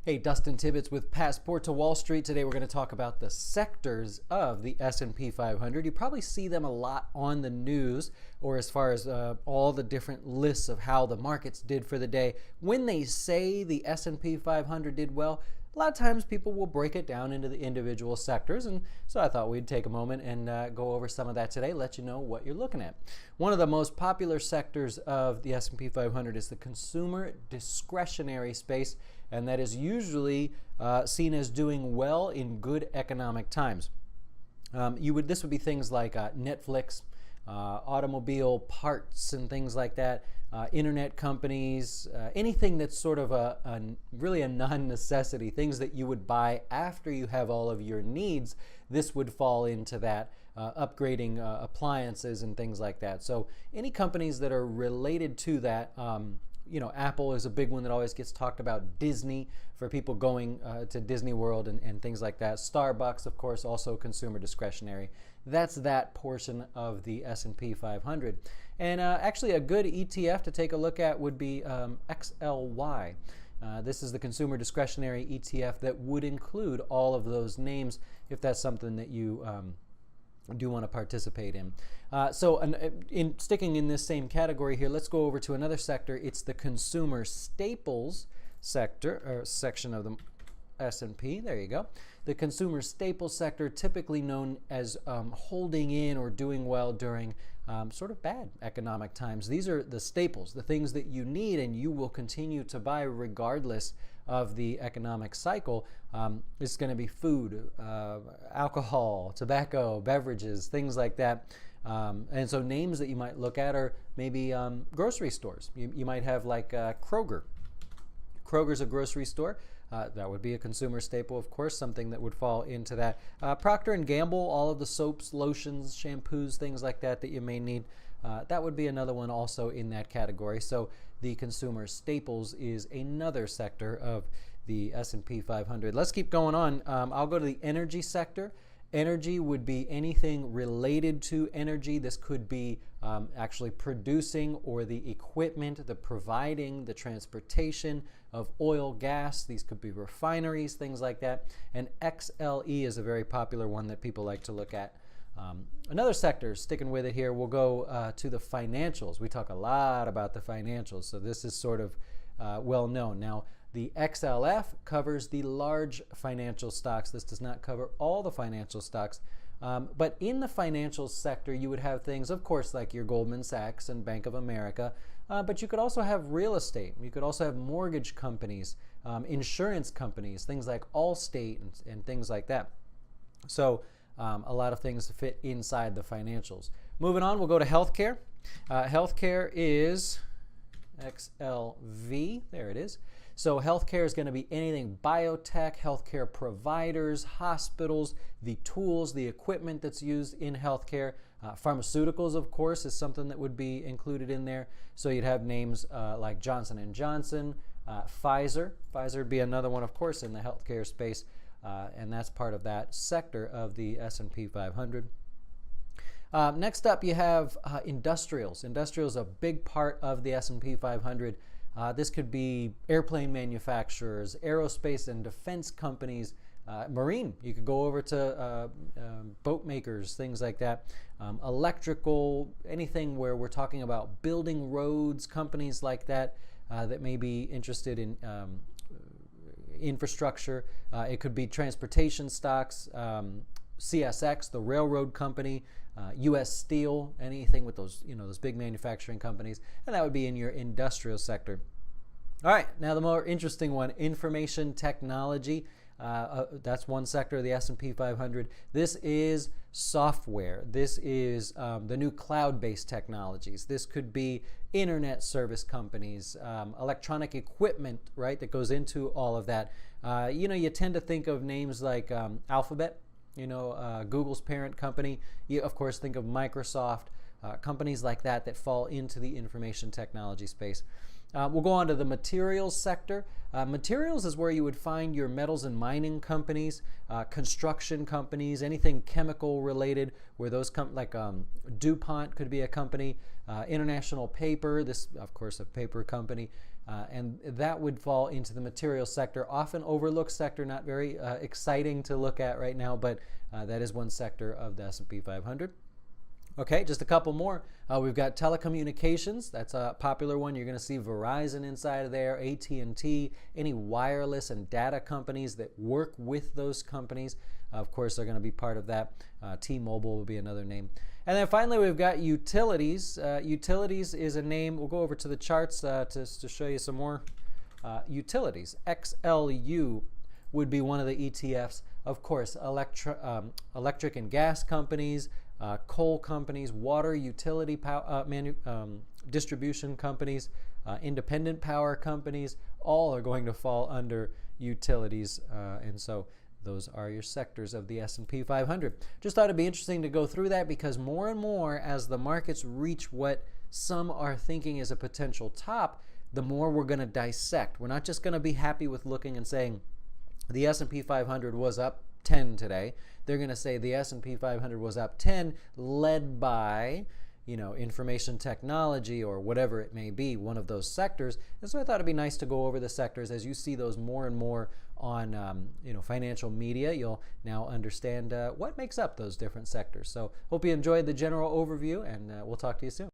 Hey, Dustin Tibbetts with Passport to Wall Street. Today we're going to talk about the sectors of the S&P 500. You probably see them a lot on the news or as far as all the different lists of how the markets did for the day. When they say the S&P 500 did well, a lot of times people will break it down into the individual sectors, and so I thought we'd take a moment and go over some of that today, let you know what you're looking at. One of the most popular sectors of the S&P 500 is the consumer discretionary space, and that is usually seen as doing well in good economic times. This would be things like Netflix, automobile parts and things like that, internet companies, anything that's sort of really a non-necessity, things that you would buy after you have all of your needs. This would fall into that, upgrading appliances and things like that. So any companies that are related to that, Apple is a big one that always gets talked about. Disney, for people going to Disney World and things like that. Starbucks, of course, also consumer discretionary. That's that portion of the S&P 500. And actually a good ETF to take a look at would be XLY. This is the consumer discretionary ETF that would include all of those names if that's something that you do want to participate in. In sticking in this same category here, let's go over to another sector. It's the consumer staples sector, or section of the S&P. There you go. The consumer staples sector, typically known as holding in or doing well during sort of bad economic times. These are the staples, the things that you need and you will continue to buy regardless of the economic cycle. It's going to be food, alcohol, tobacco, beverages, things like that. And so names that you might look at are maybe grocery stores. You might have like Kroger. Kroger's a grocery store. That would be a consumer staple, of course, something that would fall into that. Procter & Gamble, all of the soaps, lotions, shampoos, things like that that you may need. That would be another one also in that category. So the consumer staples is another sector of the S&P 500. Let's keep going on. I'll go to the energy sector. Energy would be anything related to energy. This could be actually producing or the equipment, the providing, the transportation of oil, gas. These could be refineries, things like that. And XLE is a very popular one that people like to look at. Another sector, sticking with it here, we'll go to the financials. We talk a lot about the financials, so this is sort of well known. Now, the XLF covers the large financial stocks. This does not cover all the financial stocks. But in the financial sector, you would have things, of course, like your Goldman Sachs and Bank of America. But you could also have real estate. You could also have mortgage companies, insurance companies, things like Allstate and things like that. So a lot of things fit inside the financials. Moving on, we'll go to healthcare. Healthcare is XLV. There it is. So healthcare is going to be anything biotech, healthcare providers, hospitals, the tools, the equipment that's used in healthcare. Pharmaceuticals, of course, is something that would be included in there. So you'd have names like Johnson & Johnson, Pfizer. Pfizer would be another one, of course, in the healthcare space, and that's part of that sector of the S&P 500. Next up, you have industrials. Industrials are a big part of the S&P 500. This could be airplane manufacturers, aerospace and defense companies, marine. You could go over to boat makers, things like that. Electrical, anything where we're talking about building roads, companies like that that may be interested in infrastructure. It could be transportation stocks, CSX, the railroad company, U.S. Steel, anything with those, those big manufacturing companies, and that would be in your industrial sector. All right, now the more interesting one, information technology. That's one sector of the S&P 500. This is software. This is the new cloud-based technologies. This could be internet service companies, electronic equipment, right, that goes into all of that. You tend to think of names like Alphabet, Google's parent company. You, of course, think of Microsoft, companies like that fall into the information technology space. We'll go on to the materials sector. Materials is where you would find your metals and mining companies, construction companies, anything chemical related, where those like DuPont could be a company, International Paper, this of course a paper company, and that would fall into the material sector, often overlooked sector, not very exciting to look at right now, but that is one sector of the S&P 500. Okay, just a couple more. We've got telecommunications. That's a popular one. You're going to see Verizon inside of there, AT&T, any wireless and data companies that work with those companies. Of course, they're going to be part of that. T-Mobile will be another name. And then finally, we've got utilities. Utilities is a name. We'll go over to the charts to show you some more. Utilities, XLU, would be one of the ETFs. Of course, electric and gas companies, coal companies, water utility distribution companies, independent power companies, all are going to fall under utilities. And so those are your sectors of the S&P 500. Just thought it'd be interesting to go through that, because more and more as the markets reach what some are thinking is a potential top, the more we're going to dissect. We're not just going to be happy with looking and saying the S&P 500 was up 10 today. They're going to say the S&P 500 was up 10, led by, information technology or whatever it may be, one of those sectors. And so I thought it'd be nice to go over the sectors. As you see those more and more on, financial media, you'll now understand what makes up those different sectors. So hope you enjoyed the general overview, and we'll talk to you soon.